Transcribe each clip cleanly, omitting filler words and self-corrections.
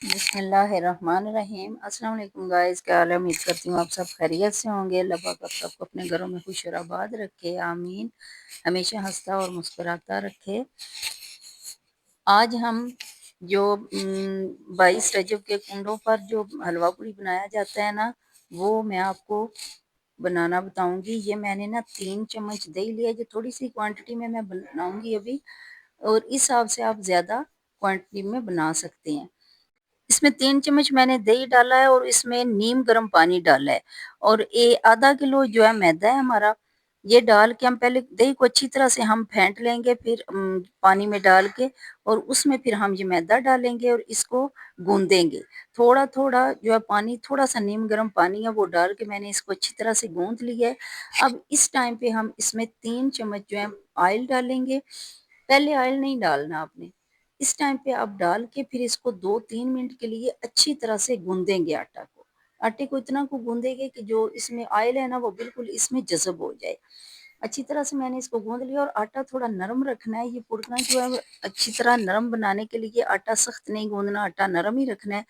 بسم اللہ الرحمن الرحیم۔ السلام علیکم گائز، کیا حال ہے؟ امید کرتی ہوں آپ سب خیریت سے ہوں گے۔ اللہ پاک آپ سب کو اپنے گھروں میں خوش اور آباد رکھے، آمین۔ ہمیشہ ہنستا اور مسکراتا رکھے۔ آج ہم جو 22 رجب کے کنڈوں پر جو حلوہ پوری بنایا جاتا ہے نا، وہ میں آپ کو بنانا بتاؤں گی۔ یہ میں نے نا 3 چمچ دہی لیا، جو تھوڑی سی کوانٹٹی میں بناؤں گی ابھی، اور اس حساب سے آپ زیادہ کوانٹٹی میں بنا سکتے ہیں۔ اس میں 3 چمچ میں نے دہی ڈالا ہے، اور اس میں نیم گرم پانی ڈالا ہے، اور آدھا کلو جو ہے میدا ہے ہمارا، یہ ڈال کے ہم پہلے دہی کو اچھی طرح سے ہم پھینٹ لیں گے، پھر پانی میں ڈال کے، اور اس میں پھر ہم یہ میدا ڈالیں گے اور اس کو گوندیں گے۔ تھوڑا تھوڑا جو ہے پانی، تھوڑا سا نیم گرم پانی ہے وہ ڈال کے میں نے اس کو اچھی طرح سے گوندھ لیا ہے۔ اب اس ٹائم پہ ہم اس میں 3 چمچ جو ہے آئل ڈالیں گے۔ پہلے آئل نہیں ڈالنا آپ نے، اس ٹائم پہ آپ ڈال کے پھر اس کو 2-3 منٹ کے لیے اچھی طرح سے گوندیں گے آٹے کو اتنا کو گوندیں گے کہ جو اس میں آئل ہے نا وہ بالکل اس میں جذب ہو جائے۔ اچھی طرح سے میں نے اس کو گوند لیا، اور آٹا تھوڑا نرم رکھنا ہے۔ یہ پڑنا جو ہے اچھی طرح نرم بنانے کے لیے آٹا سخت نہیں گوندنا، آٹا نرم ہی رکھنا ہے۔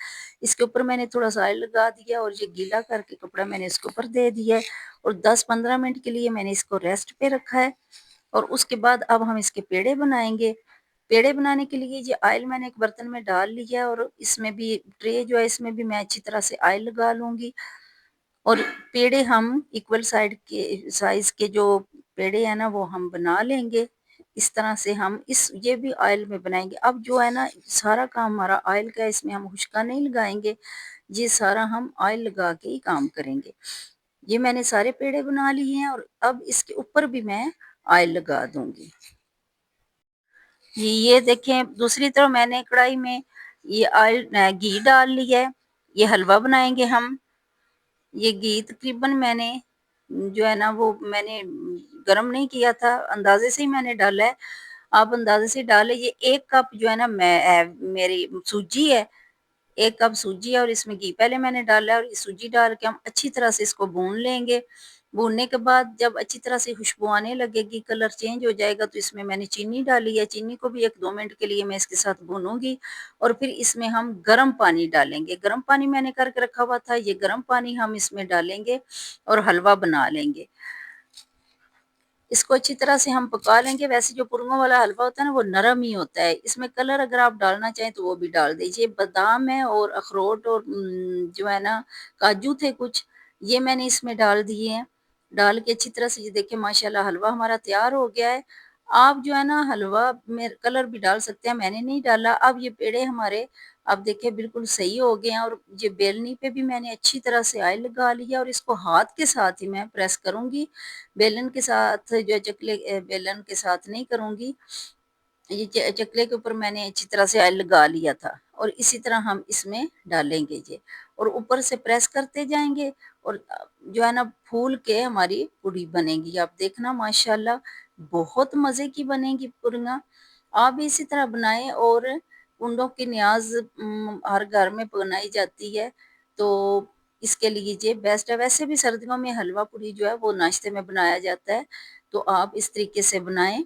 اس کے اوپر میں نے تھوڑا سا آئل لگا دیا، اور یہ گیلا کر کے کپڑا میں نے اس کے اوپر دے دیا ہے، اور 10-15 منٹ کے لیے میں نے اس کو ریسٹ پہ رکھا ہے۔ اور اس کے بعد اب ہم اس کے پیڑے بنائیں گے۔ پیڑے بنانے کے لیے یہ آئل میں نے ایک برتن میں ڈال لیا ہے، اور اس میں بھی ٹرے جو ہے اس میں بھی میں اچھی طرح سے آئل لگا لوں گی، اور پیڑے ہم ایکول سائز کے جو پیڑے ہیں نا وہ ہم بنا لیں گے۔ اس طرح سے ہم یہ بھی آئل میں بنائیں گے۔ اب جو ہے نا سارا کام ہمارا آئل کا ہے، اس میں ہم خشکا نہیں لگائیں گے، یہ سارا ہم آئل لگا کے ہی کام کریں گے۔ یہ میں نے سارے پیڑے بنا لیے ہیں، اور اب اس کے اوپر بھی میں آئل لگا دوں گی۔ یہ دیکھیں، دوسری طرف میں نے کڑھائی میں یہ آئل گھی ڈال لیا ہے۔ یہ حلوہ بنائیں گے ہم۔ یہ گھی تقریباً میں نے جو ہے نا وہ میں نے گرم نہیں کیا تھا، اندازے سے ہی میں نے ڈالا ہے، آپ اندازے سے ڈالے۔ یہ 1 کپ جو ہے نا میری سوجی ہے، 1 کپ سوجی ہے، اور اس میں گھی پہلے میں نے ڈالا ہے، اور یہ سوجی ڈال کے ہم اچھی طرح سے اس کو بھون لیں گے۔ بھوننے کے بعد جب اچھی طرح سے خوشبو آنے لگے گی، کلر چینج ہو جائے گا، تو اس میں نے چینی ڈالی ہے۔ چینی کو بھی 1-2 منٹ کے لیے میں اس کے ساتھ بھونوں گی، اور پھر اس میں ہم گرم پانی ڈالیں گے۔ گرم پانی میں نے کر کے رکھا ہوا تھا، یہ گرم پانی ہم اس میں ڈالیں گے اور حلوہ بنا لیں گے۔ اس کو اچھی طرح سے ہم پکا لیں گے۔ ویسے جو پرنگوں والا حلوہ ہوتا ہے نا وہ نرم ہی ہوتا ہے۔ اس میں کلر اگر آپ ڈالنا چاہیں تو وہ بھی ڈال دیجئے۔ بادام ہے اور اخروٹ اور جو ہے نا کاجو تھے کچھ، یہ میں نے اس میں ڈال دیے ہیں۔ ڈال کے اچھی طرح سے یہ دیکھیں ماشاءاللہ حلوہ ہمارا تیار ہو گیا ہے۔ آپ جو ہے نا حلوہ میں کلر بھی ڈال سکتے ہیں، میں نے نہیں ڈالا۔ اب یہ پیڑے ہمارے اب دیکھیں بالکل صحیح ہو گئے ہیں، اور یہ بیلنی پہ بھی میں نے اچھی طرح سے آئل لگا لیا، اور اس کو ہاتھ کے ساتھ ہی میں پریس کروں گی، بیلن کے ساتھ جو چکلے بیلن کے ساتھ نہیں کروں گی۔ یہ چکلے کے اوپر میں نے اچھی طرح سے آئل لگا لیا تھا، اور اسی طرح ہم اس میں ڈالیں گے یہ، اور اوپر سے پریس کرتے جائیں گے، اور جو ہے نا پھول کے ہماری پوری بنے گی۔ آپ دیکھنا ماشاءاللہ بہت مزے کی بنے گی پوریاں۔ آپ بھی اسی طرح بنائیں، اور کنڈوں کی نیاز ہر گھر میں بنائی جاتی ہے، تو اس کے لیے یہ بیسٹ ہے۔ ویسے بھی سردیوں میں حلوہ پوری جو ہے وہ ناشتے میں بنایا جاتا ہے، تو آپ اس طریقے سے بنائیں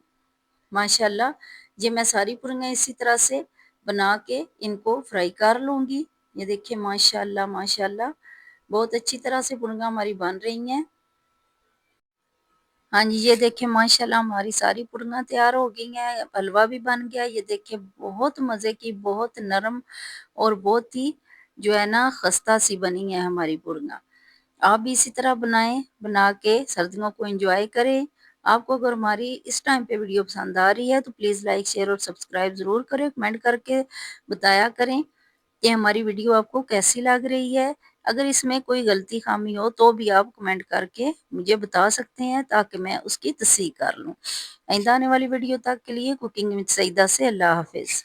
ماشاءاللہ۔ یہ میں ساری پوریاں اسی طرح سے بنا کے ان کو فرائی کر لوں گی۔ یہ دیکھیں ماشاءاللہ ماشاءاللہ بہت اچھی طرح سے پوریاں ہماری بن رہی ہیں۔ ہاں جی، یہ دیکھیں ماشاءاللہ ہماری ساری پوریاں تیار ہو گئی ہیں، حلوہ بھی بن گیا۔ یہ دیکھیں بہت مزے کی، بہت نرم، اور بہت ہی جو ہے نا خستہ سی بنی ہے ہماری پوریاں۔ آپ بھی اسی طرح بنائیں، بنا کے سردیوں کو انجوائے کریں۔ آپ کو اگر ہماری اس ٹائم پہ ویڈیو پسند آ رہی ہے تو پلیز لائک، شیئر اور سبسکرائب ضرور کریں، کمنٹ کر کے بتایا کریں کہ ہماری ویڈیو آپ کو کیسی لگ رہی ہے۔ اگر اس میں کوئی غلطی خامی ہو تو بھی آپ کمنٹ کر کے مجھے بتا سکتے ہیں، تاکہ میں اس کی تصحیح کر لوں۔ آئندہ آنے والی ویڈیو تک کے لیے کوکنگ وتھ سعیدہ سے اللہ حافظ۔